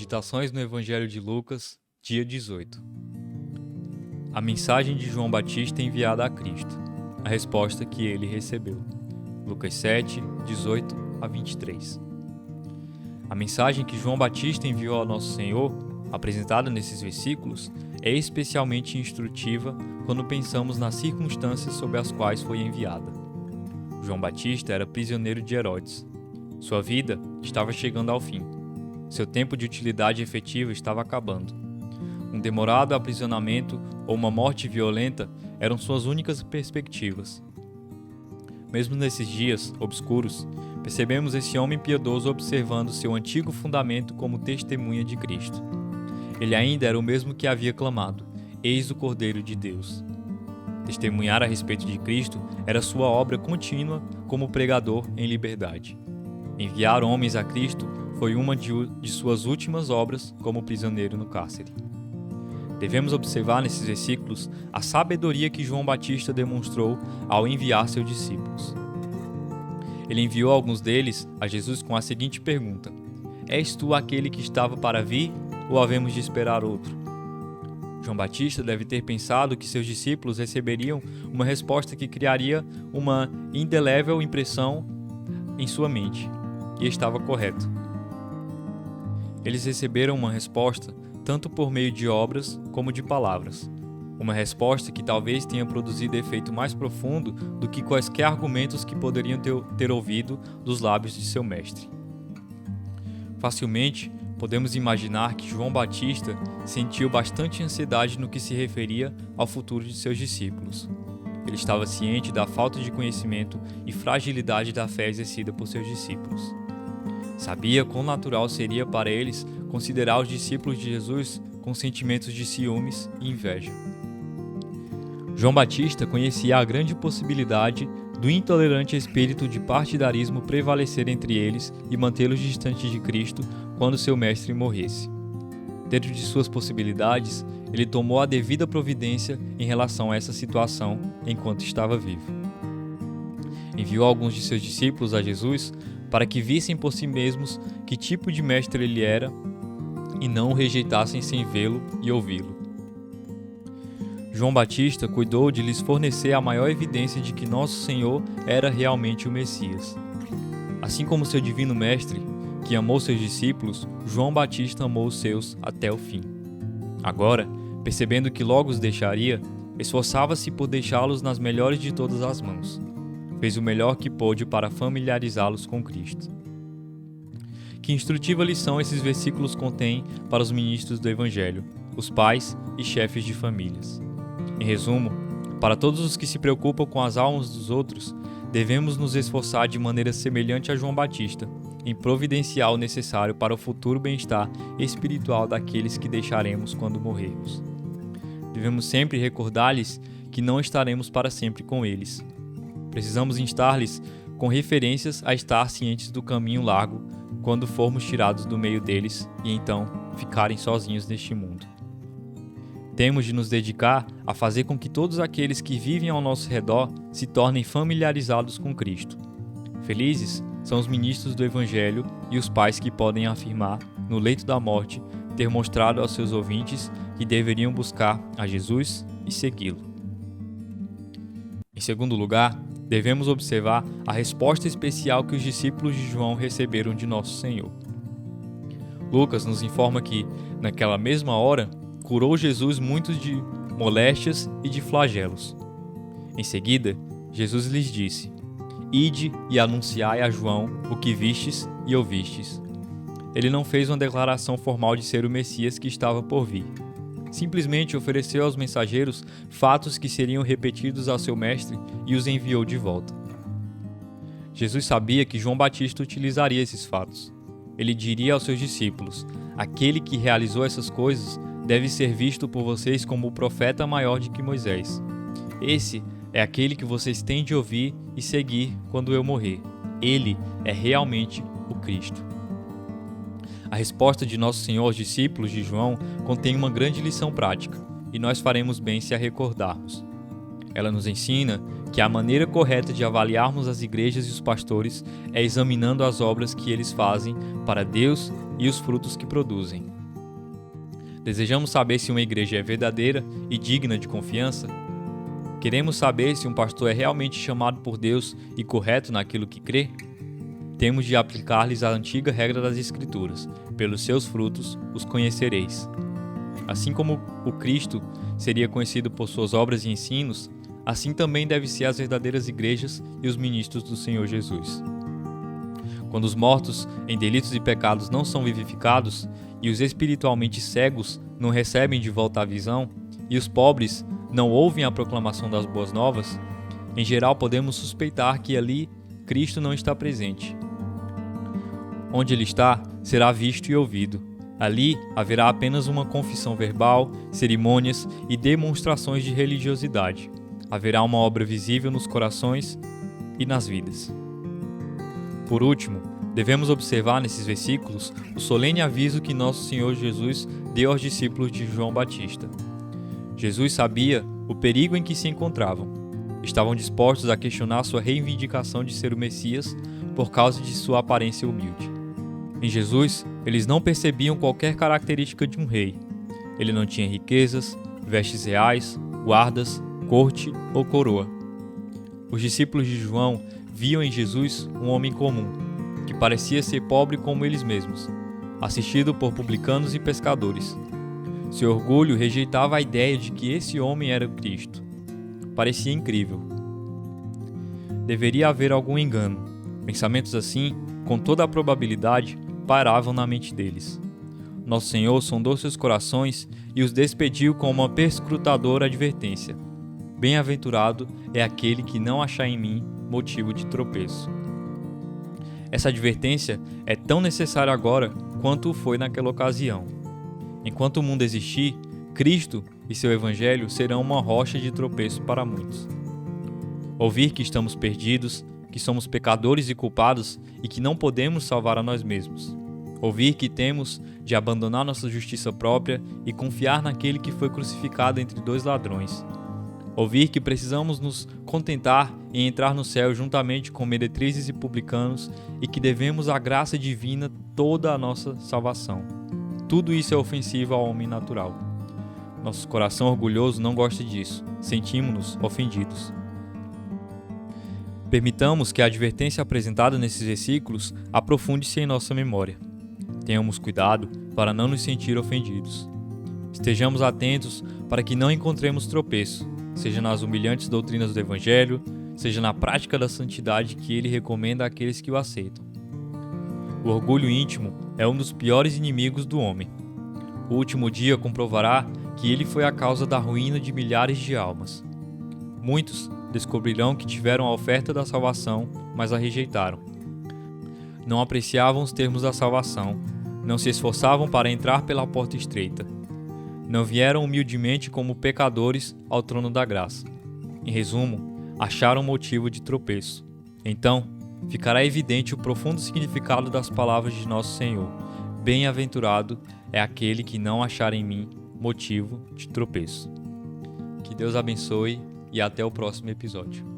Meditações no Evangelho de Lucas, dia 18. A mensagem de João Batista enviada a Cristo. A resposta que ele recebeu. Lucas 7, 18 a 23. A mensagem que João Batista enviou ao nosso Senhor, apresentada nesses versículos, é especialmente instrutiva quando pensamos nas circunstâncias sob as quais foi enviada. João Batista era prisioneiro de Herodes. Sua vida estava chegando ao fim. Seu tempo de utilidade efetiva estava acabando. Um demorado aprisionamento ou uma morte violenta eram suas únicas perspectivas. Mesmo nesses dias obscuros, percebemos esse homem piedoso observando seu antigo fundamento como testemunha de Cristo. Ele ainda era o mesmo que havia clamado: "Eis o Cordeiro de Deus". Testemunhar a respeito de Cristo era sua obra contínua como pregador em liberdade. Enviar homens a Cristo foi uma de suas últimas obras como prisioneiro no cárcere. Devemos observar nesses versículos a sabedoria que João Batista demonstrou ao enviar seus discípulos. Ele enviou alguns deles a Jesus com a seguinte pergunta: "És tu aquele que estava para vir, ou havemos de esperar outro?" João Batista deve ter pensado que seus discípulos receberiam uma resposta que criaria uma indelével impressão em sua mente, e estava correto. Eles receberam uma resposta tanto por meio de obras como de palavras. Uma resposta que talvez tenha produzido efeito mais profundo do que quaisquer argumentos que poderiam ter ouvido dos lábios de seu mestre. Facilmente, podemos imaginar que João Batista sentiu bastante ansiedade no que se referia ao futuro de seus discípulos. Ele estava ciente da falta de conhecimento e fragilidade da fé exercida por seus discípulos. Sabia quão natural seria para eles considerar os discípulos de Jesus com sentimentos de ciúmes e inveja. João Batista conhecia a grande possibilidade do intolerante espírito de partidarismo prevalecer entre eles e mantê-los distantes de Cristo quando seu mestre morresse. Dentro de suas possibilidades, ele tomou a devida providência em relação a essa situação enquanto estava vivo. Enviou alguns de seus discípulos a Jesus para que vissem por si mesmos que tipo de mestre ele era e não o rejeitassem sem vê-lo e ouvi-lo. João Batista cuidou de lhes fornecer a maior evidência de que nosso Senhor era realmente o Messias. Assim como seu divino mestre, que amou seus discípulos, João Batista amou os seus até o fim. Agora, percebendo que logo os deixaria, esforçava-se por deixá-los nas melhores de todas as mãos. Fez o melhor que pôde para familiarizá-los com Cristo. Que instrutiva lição esses versículos contêm para os ministros do Evangelho, os pais e chefes de famílias. Em resumo, para todos os que se preocupam com as almas dos outros, devemos nos esforçar de maneira semelhante a João Batista, em providenciar o necessário para o futuro bem-estar espiritual daqueles que deixaremos quando morrermos. Devemos sempre recordar-lhes que não estaremos para sempre com eles. Precisamos instar-lhes com referências a estar cientes do caminho largo quando formos tirados do meio deles e então ficarem sozinhos neste mundo. Temos de nos dedicar a fazer com que todos aqueles que vivem ao nosso redor se tornem familiarizados com Cristo. Felizes são os ministros do Evangelho e os pais que podem afirmar, no leito da morte, ter mostrado aos seus ouvintes que deveriam buscar a Jesus e segui-lo. Em segundo lugar, devemos observar a resposta especial que os discípulos de João receberam de nosso Senhor. Lucas nos informa que, naquela mesma hora, curou Jesus muitos de moléstias e de flagelos. Em seguida, Jesus lhes disse: "Ide e anunciai a João o que vistes e ouvistes." Ele não fez uma declaração formal de ser o Messias que estava por vir. Simplesmente ofereceu aos mensageiros fatos que seriam repetidos ao seu mestre e os enviou de volta. Jesus sabia que João Batista utilizaria esses fatos. Ele diria aos seus discípulos: "Aquele que realizou essas coisas deve ser visto por vocês como o profeta maior de que Moisés. Esse é aquele que vocês têm de ouvir e seguir quando eu morrer. Ele é realmente o Cristo." A resposta de Nosso Senhor aos discípulos de João contém uma grande lição prática, e nós faremos bem se a recordarmos. Ela nos ensina que a maneira correta de avaliarmos as igrejas e os pastores é examinando as obras que eles fazem para Deus e os frutos que produzem. Desejamos saber se uma igreja é verdadeira e digna de confiança? Queremos saber se um pastor é realmente chamado por Deus e correto naquilo que crê? Temos de aplicar-lhes a antiga regra das Escrituras: pelos seus frutos os conhecereis. Assim como o Cristo seria conhecido por suas obras e ensinos, assim também devem ser as verdadeiras igrejas e os ministros do Senhor Jesus. Quando os mortos em delitos e pecados não são vivificados, e os espiritualmente cegos não recebem de volta a visão, e os pobres não ouvem a proclamação das boas novas, em geral podemos suspeitar que ali Cristo não está presente. Onde ele está, será visto e ouvido. Ali haverá apenas uma confissão verbal, cerimônias e demonstrações de religiosidade. Haverá uma obra visível nos corações e nas vidas. Por último, devemos observar nesses versículos o solene aviso que nosso Senhor Jesus deu aos discípulos de João Batista. Jesus sabia o perigo em que se encontravam. Estavam dispostos a questionar sua reivindicação de ser o Messias por causa de sua aparência humilde. Em Jesus, eles não percebiam qualquer característica de um rei. Ele não tinha riquezas, vestes reais, guardas, corte ou coroa. Os discípulos de João viam em Jesus um homem comum, que parecia ser pobre como eles mesmos, assistido por publicanos e pescadores. Seu orgulho rejeitava a ideia de que esse homem era o Cristo. Parecia incrível. Deveria haver algum engano. Pensamentos assim, com toda a probabilidade, pairavam na mente deles. Nosso Senhor sondou seus corações e os despediu com uma perscrutadora advertência: bem-aventurado é aquele que não achar em mim motivo de tropeço. Essa advertência é tão necessária agora quanto o foi naquela ocasião. Enquanto o mundo existir, Cristo e seu Evangelho serão uma rocha de tropeço para muitos. Ouvir que estamos perdidos, que somos pecadores e culpados e que não podemos salvar a nós mesmos. Ouvir que temos de abandonar nossa justiça própria e confiar naquele que foi crucificado entre dois ladrões. Ouvir que precisamos nos contentar em entrar no céu juntamente com meretrizes e publicanos e que devemos à graça divina toda a nossa salvação. Tudo isso é ofensivo ao homem natural. Nosso coração orgulhoso não gosta disso. Sentimos-nos ofendidos. Permitamos que a advertência apresentada nesses versículos aprofunde-se em nossa memória. Tenhamos cuidado para não nos sentir ofendidos. Estejamos atentos para que não encontremos tropeço, seja nas humilhantes doutrinas do Evangelho, seja na prática da santidade que ele recomenda àqueles que o aceitam. O orgulho íntimo é um dos piores inimigos do homem. O último dia comprovará que ele foi a causa da ruína de milhares de almas. Muitos descobrirão que tiveram a oferta da salvação, mas a rejeitaram. Não apreciavam os termos da salvação, não se esforçavam para entrar pela porta estreita. Não vieram humildemente como pecadores ao trono da graça. Em resumo, acharam motivo de tropeço. Então, ficará evidente o profundo significado das palavras de nosso Senhor: bem-aventurado é aquele que não achar em mim motivo de tropeço. Que Deus abençoe e até o próximo episódio.